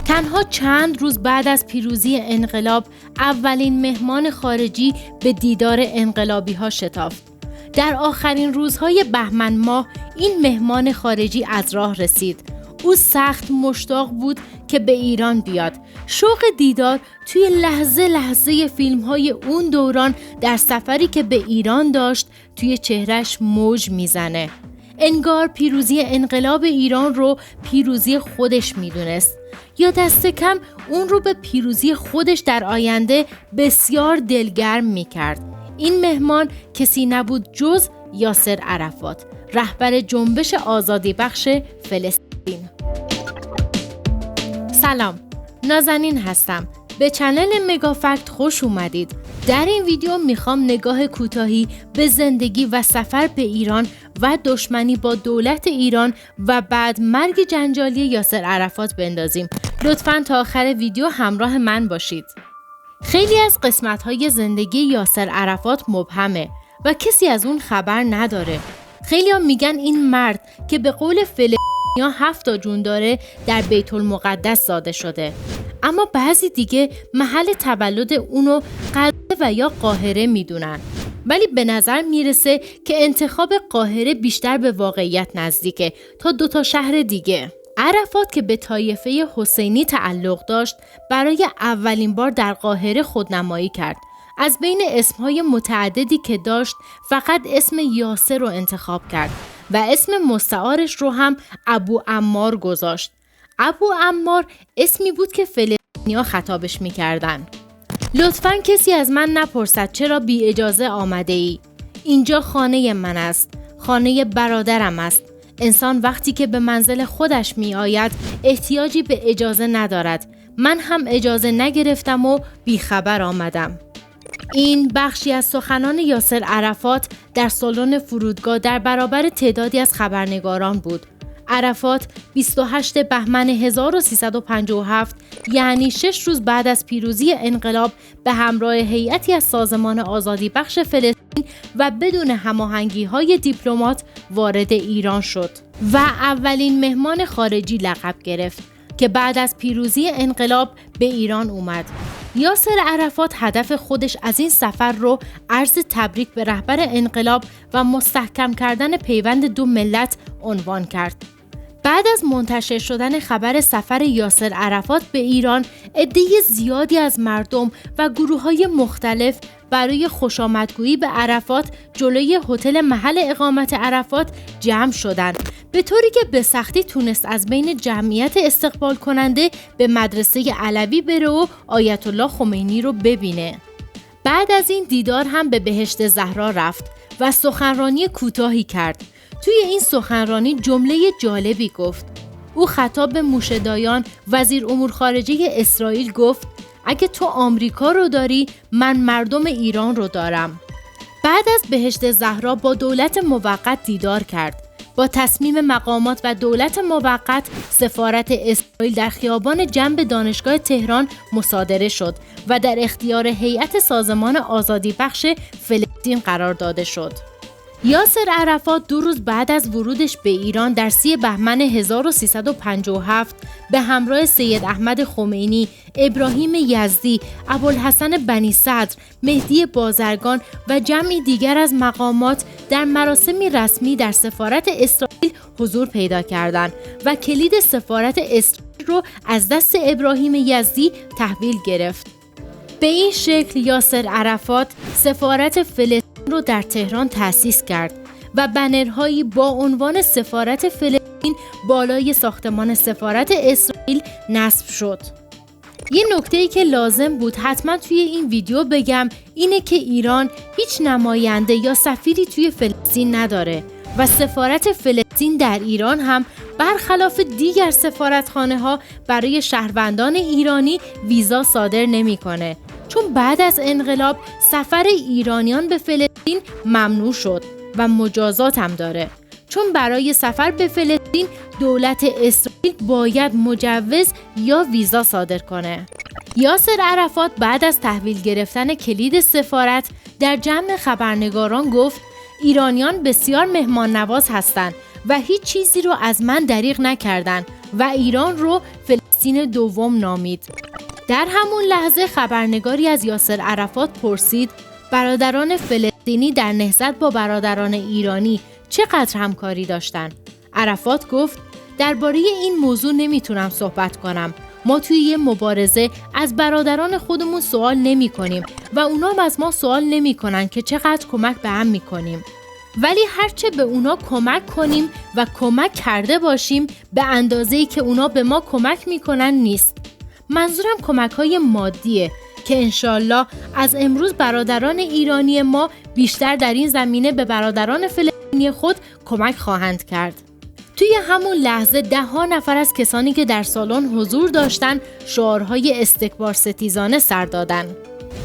تنها چند روز بعد از پیروزی انقلاب اولین مهمان خارجی به دیدار انقلابی‌ها شتافت. در آخرین روزهای بهمن ماه این مهمان خارجی از راه رسید. او سخت مشتاق بود که به ایران بیاد. شوق دیدار توی لحظه فیلم‌های اون دوران در سفری که به ایران داشت توی چهرش موج میزنه. انگار پیروزی انقلاب ایران رو پیروزی خودش میدونست، یا دست کم اون رو به پیروزی خودش در آینده بسیار دلگرم میکرد. این مهمان کسی نبود جز یاسر عرفات، رهبر جنبش آزادی بخش فلسطین. سلام، نازنین هستم. به چنل مگافکت خوش اومدید. در این ویدیو میخوام نگاه کوتاهی به زندگی و سفر به ایران و دشمنی با دولت ایران و بعد مرگ جنجالی یاسر عرفات بندازیم. لطفاً تا آخر ویدیو همراه من باشید. خیلی از قسمت‌های زندگی یاسر عرفات مبهمه و کسی از اون خبر نداره. خیلی‌ها میگن این مرد که به قول فلسطینی‌ها 7 جون داره در بیت المقدس زاده شده. اما بعضی دیگه محل تولد اونو غزه و یا قاهره میدونن. ولی به نظر میرسه که انتخاب قاهره بیشتر به واقعیت نزدیکه تا 2 شهر دیگه. عرفات که به طایفه حسینی تعلق داشت برای اولین بار در قاهره خودنمایی کرد. از بین اسمهای متعددی که داشت فقط اسم یاسر رو انتخاب کرد و اسم مستعارش رو هم ابو عمار گذاشت. ابو عمار اسمی بود که فلسطینی‌ها خطابش می‌کردن. لطفاً کسی از من نپرسد چرا بی اجازه آمده ای. اینجا خانه من است. خانه برادرم است. انسان وقتی که به منزل خودش می آید احتیاجی به اجازه ندارد. من هم اجازه نگرفتم و بیخبر آمدم. این بخشی از سخنان یاسر عرفات در سالن فرودگاه در برابر تعدادی از خبرنگاران بود. عرفات 28 بهمن 1357 یعنی 6 روز بعد از پیروزی انقلاب به همراه هیئتی از سازمان آزادی بخش فلسطین و بدون هماهنگی‌های دیپلمات وارد ایران شد و اولین مهمان خارجی لقب گرفت که بعد از پیروزی انقلاب به ایران اومد. یاسر عرفات هدف خودش از این سفر رو عرض تبریک به رهبر انقلاب و مستحکم کردن پیوند 2 ملت عنوان کرد. بعد از منتشر شدن خبر سفر یاسر عرفات به ایران، عده زیادی از مردم و گروه‌های مختلف برای خوشامدگویی به عرفات جلوی هتل محل اقامت عرفات جمع شدند، به طوری که به سختی تونست از بین جمعیت استقبال کننده به مدرسه علوی بره و آیت الله خمینی رو ببینه. بعد از این دیدار هم به بهشت زهرا رفت و سخنرانی کوتاهی کرد. توی این سخنرانی جمله جالبی گفت. او خطاب به موشه‌دایان وزیر امور خارجه اسرائیل گفت: اگه تو آمریکا رو داری، من مردم ایران رو دارم. بعد از بهشت زهرا با دولت موقت دیدار کرد. با تصمیم مقامات و دولت موقت سفارت اسرائیل در خیابان جنب دانشگاه تهران مصادره شد و در اختیار هیئت سازمان آزادی بخش فلسطین قرار داده شد. یاسر عرفات 2 روز بعد از ورودش به ایران در 30 بهمن 1357 به همراه سید احمد خمینی، ابراهیم یزدی، ابوالحسن بنی صدر، مهدی بازرگان و جمعی دیگر از مقامات در مراسمی رسمی در سفارت اسرائیل حضور پیدا کردند و کلید سفارت اسرائیل رو از دست ابراهیم یزدی تحویل گرفت. به این شکل یاسر عرفات سفارت فلسطین رو در تهران تأسیس کرد و بنرهایی با عنوان سفارت فلسطین بالای ساختمان سفارت اسرائیل نصب شد. یه نکته‌ای که لازم بود حتما توی این ویدیو بگم اینه که ایران هیچ نماینده یا سفیری توی فلسطین نداره و سفارت فلسطین در ایران هم برخلاف دیگر سفارتخانه‌ها برای شهروندان ایرانی ویزا صادر نمی‌کنه، چون بعد از انقلاب سفر ایرانیان به فلسطین ممنوع شد و مجازات هم داره، چون برای سفر به فلسطین دولت اسرائیل باید مجوز یا ویزا صادر کنه. یاسر عرفات بعد از تحویل گرفتن کلید سفارت در جمع خبرنگاران گفت: ایرانیان بسیار مهمان نواز هستند و هیچ چیزی رو از من دریغ نکردند و ایران رو فلسطین فلسطین دوم نامید. در همون لحظه خبرنگاری از یاسر عرفات پرسید برادران فلسطینی در نهضت با برادران ایرانی چقدر همکاری داشتن؟ عرفات گفت درباره این موضوع نمیتونم صحبت کنم. ما توی یه مبارزه از برادران خودمون سوال نمی کنیم و اونا هم از ما سوال نمی کنن که چقدر کمک به هم می کنیم. ولی هرچه به اونا کمک کنیم و کمک کرده باشیم به اندازه‌ای که اونا به ما کمک می کنن نیست. منظورم کمک‌های مادیه که انشالله از امروز برادران ایرانی ما بیشتر در این زمینه به برادران فلسطینی خود کمک خواهند کرد. توی همون لحظه 10 نفر از کسانی که در سالن حضور داشتن شعارهای استکبار ستیزانه سر دادن.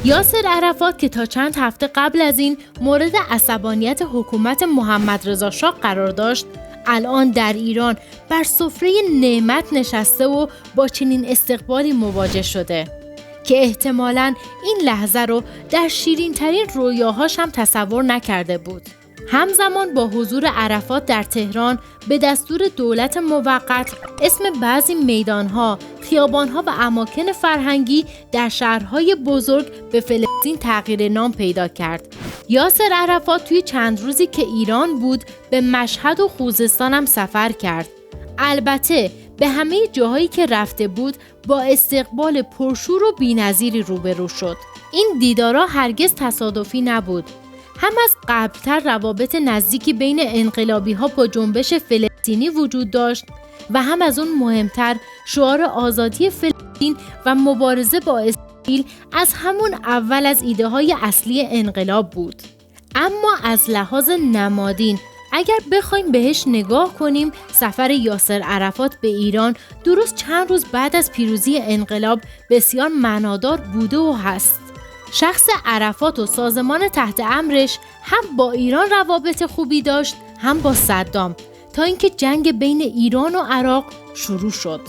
یاسر عرفات که تا چند هفته قبل از این مورد عصبانیت حکومت محمد رضا شاه قرار داشت، الان در ایران بر سفره نعمت نشسته و با چنین استقبالی مواجه شده که احتمالاً این لحظه رو در شیرین ترین رویاهاش هم تصور نکرده بود. همزمان با حضور عرفات در تهران به دستور دولت موقت اسم بعضی میدانها، خیابانها و اماکن فرهنگی در شهرهای بزرگ به فلسطین تغییر نام پیدا کرد. یاسر عرفات توی چند روزی که ایران بود به مشهد و خوزستان هم سفر کرد. البته به همه جاهایی که رفته بود با استقبال پرشور و بی‌نظیری روبرو شد. این دیدارها هرگز تصادفی نبود. هم از قبلتر روابط نزدیکی بین انقلابی‌ها با جنبش فلسطینی وجود داشت و هم از اون مهمتر شعار آزادی فلسطین و مبارزه با اسرائیل از همون اول از ایده‌های اصلی انقلاب بود. اما از لحاظ نمادین اگر بخوایم بهش نگاه کنیم، سفر یاسر عرفات به ایران درست چند روز بعد از پیروزی انقلاب بسیار معنادار بوده و هست. شخص عرفات و سازمان تحت امرش هم با ایران روابط خوبی داشت هم با صدام تا اینکه جنگ بین ایران و عراق شروع شد.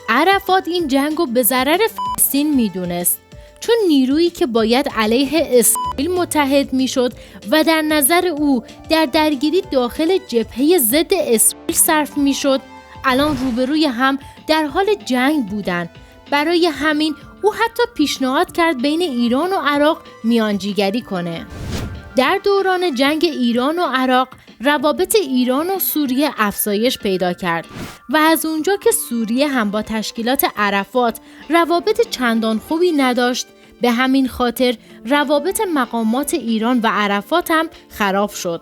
عرفات این جنگو به ضرر فلسطین میدونست، چون نیرویی که باید علیه اسرائیل متحد میشد و در نظر او در درگیری داخل جبهه ضد اسرائیل صرف میشد، الان روبروی هم در حال جنگ بودن. برای همین او حتی پیشنهاد کرد بین ایران و عراق میانجیگری کنه. در دوران جنگ ایران و عراق روابط ایران و سوریه افزایش پیدا کرد و از اونجا که سوریه هم با تشکیلات عرفات روابط چندان خوبی نداشت، به همین خاطر روابط مقامات ایران و عرفات هم خراب شد.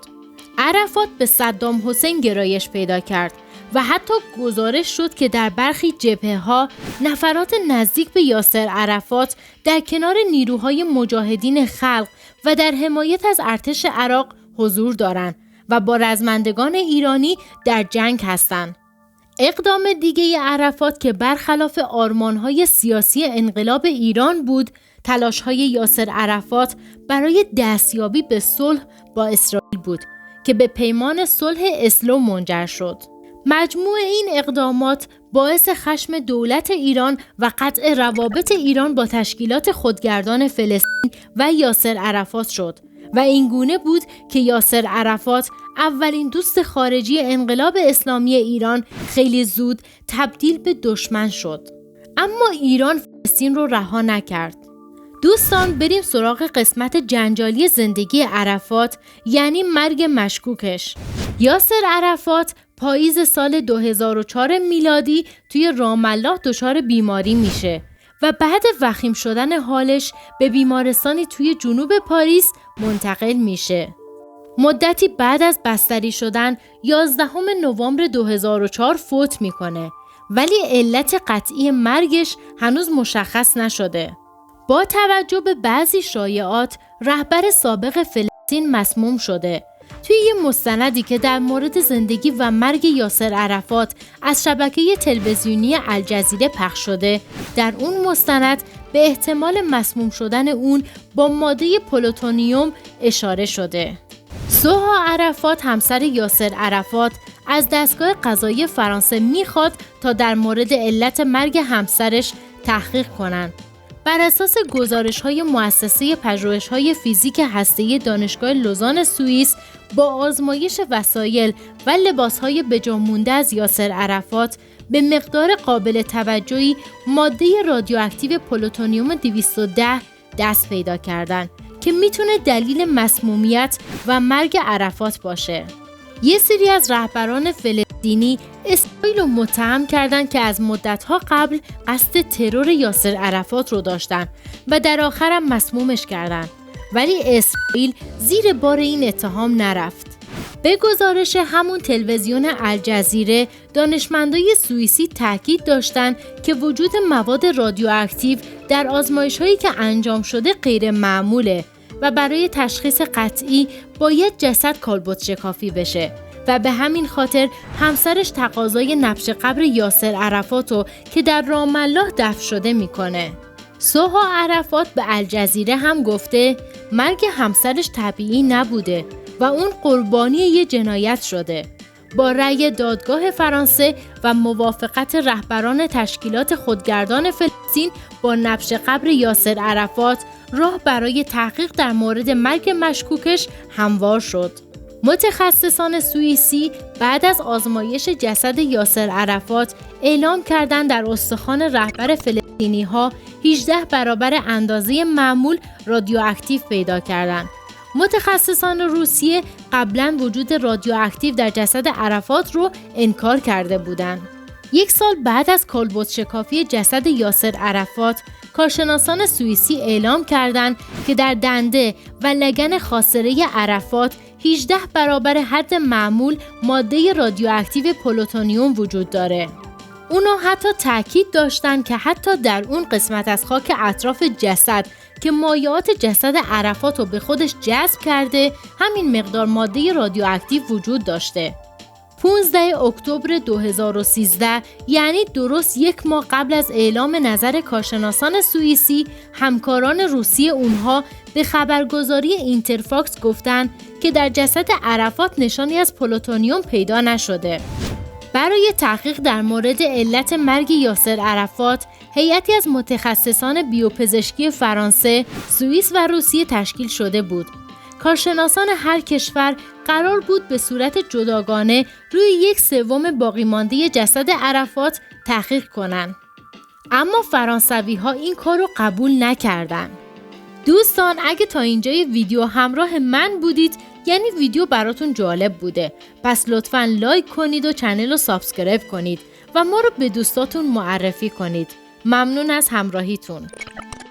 عرفات به صدام حسین گرایش پیدا کرد و حتی گزارش شد که در برخی جبهه‌ها نفرات نزدیک به یاسر عرفات در کنار نیروهای مجاهدین خلق و در حمایت از ارتش عراق حضور دارند و با رزمندگان ایرانی در جنگ هستند. اقدام دیگه عرفات که برخلاف آرمان‌های سیاسی انقلاب ایران بود، تلاش‌های یاسر عرفات برای دستیابی به صلح با اسرائیل بود که به پیمان صلح اسلو منجر شد. مجموع این اقدامات باعث خشم دولت ایران و قطع روابط ایران با تشکیلات خودگردان فلسطین و یاسر عرفات شد و این گونه بود که یاسر عرفات، اولین دوست خارجی انقلاب اسلامی ایران، خیلی زود تبدیل به دشمن شد. اما ایران فلسطین رو رها نکرد. دوستان، بریم سراغ قسمت جنجالی زندگی عرفات، یعنی مرگ مشکوکش. یاسر عرفات پاییز سال 2004 میلادی توی رام الله دچار بیماری میشه و بعد وخیم شدن حالش به بیمارستانی توی جنوب پاریس منتقل میشه. مدتی بعد از بستری شدن 11 نوامبر 2004 فوت میکنه، ولی علت قطعی مرگش هنوز مشخص نشده. با توجه به بعضی شایعات، رهبر سابق فلسطین مسموم شده. توی یه مستندی که در مورد زندگی و مرگ یاسر عرفات از شبکه تلویزیونی الجزیره پخش شده، در اون مستند به احتمال مسموم شدن اون با ماده پلوتونیوم اشاره شده. سوها عرفات، همسر یاسر عرفات، از دستگاه قضایی فرانسه میخواد تا در مورد علت مرگ همسرش تحقیق کنند. بر اساس گزارش‌های مؤسسه پژوهش‌های فیزیک هسته‌ای دانشگاه لوزان سوئیس، با آزمایش وسایل و لباس‌های بجا مونده از یاسر عرفات به مقدار قابل توجهی ماده رادیواکتیو پلوتونیوم 210 دست پیدا کردن که میتونه دلیل مسمومیت و مرگ عرفات باشه. یه سری از رهبران فلسطینی اسرائیل رو متهم کردن که از مدت‌ها قبل قصد ترور یاسر عرفات رو داشتن و در آخر هم مسمومش کردن، ولی اسرائیل زیر بار این اتهام نرفت. به گزارش همون تلویزیون الجزیره، دانشمندای سوئیسی تاکید داشتن که وجود مواد رادیواکتیو در آزمایش‌هایی که انجام شده غیر معموله و برای تشخیص قطعی باید جسد کالبد شکافی بشه و به همین خاطر همسرش تقاضای نبش قبر یاسر عرفاتو که در رام الله دفن شده میکنه. سوها عرفات به الجزیره هم گفته مرگ همسرش طبیعی نبوده و اون قربانی یه جنایت شده. با رأی دادگاه فرانسه و موافقت رهبران تشکیلات خودگردان فلسطین با نبش قبر یاسر عرفات، راه برای تحقیق در مورد مرگ مشکوکش هموار شد. متخصصان سوئیسی بعد از آزمایش جسد یاسر عرفات اعلام کردند در استخوان رهبر فلسطینی‌ها 18 برابر اندازه معمول رادیواکتیو پیدا کردند. متخصصان روسیه قبلا وجود رادیواکتیو در جسد عرفات رو انکار کرده بودند. 1 سال بعد از کالبد شکافی جسد یاسر عرفات، کارشناسان سوئیسی اعلام کردند که در دنده و لگن خاصره عرفات 18 برابر حد معمول ماده رادیواکتیو پلوتونیوم وجود داره. اونا حتی تاکید داشتن که حتی در اون قسمت از خاک اطراف جسد که مایعات جسد عرفات رو به خودش جذب کرده، همین مقدار ماده رادیواکتیو وجود داشته. 15 اکتبر 2013، یعنی درست 1 ماه قبل از اعلام نظر کارشناسان سوئیسی، همکاران روسی اونها به خبرگزاری اینترفاکس گفتن که در جسد عرفات نشانی از پلوتونیوم پیدا نشده. برای تحقیق در مورد علت مرگ یاسر عرفات، هیئتی از متخصصان بیوپزشکی فرانسه، سوئیس و روسیه تشکیل شده بود. کارشناسان هر کشور قرار بود به صورت جداگانه روی 1/3 باقی مانده جسد عرفات تحقیق کنند. اما فرانسوی‌ها این کار رو قبول نکردند. دوستان، اگه تا اینجای ویدیو همراه من بودید، یعنی ویدیو براتون جالب بوده. پس لطفاً لایک کنید و چنل رو سابسکرایب کنید و ما رو به دوستاتون معرفی کنید. ممنون از همراهیتون.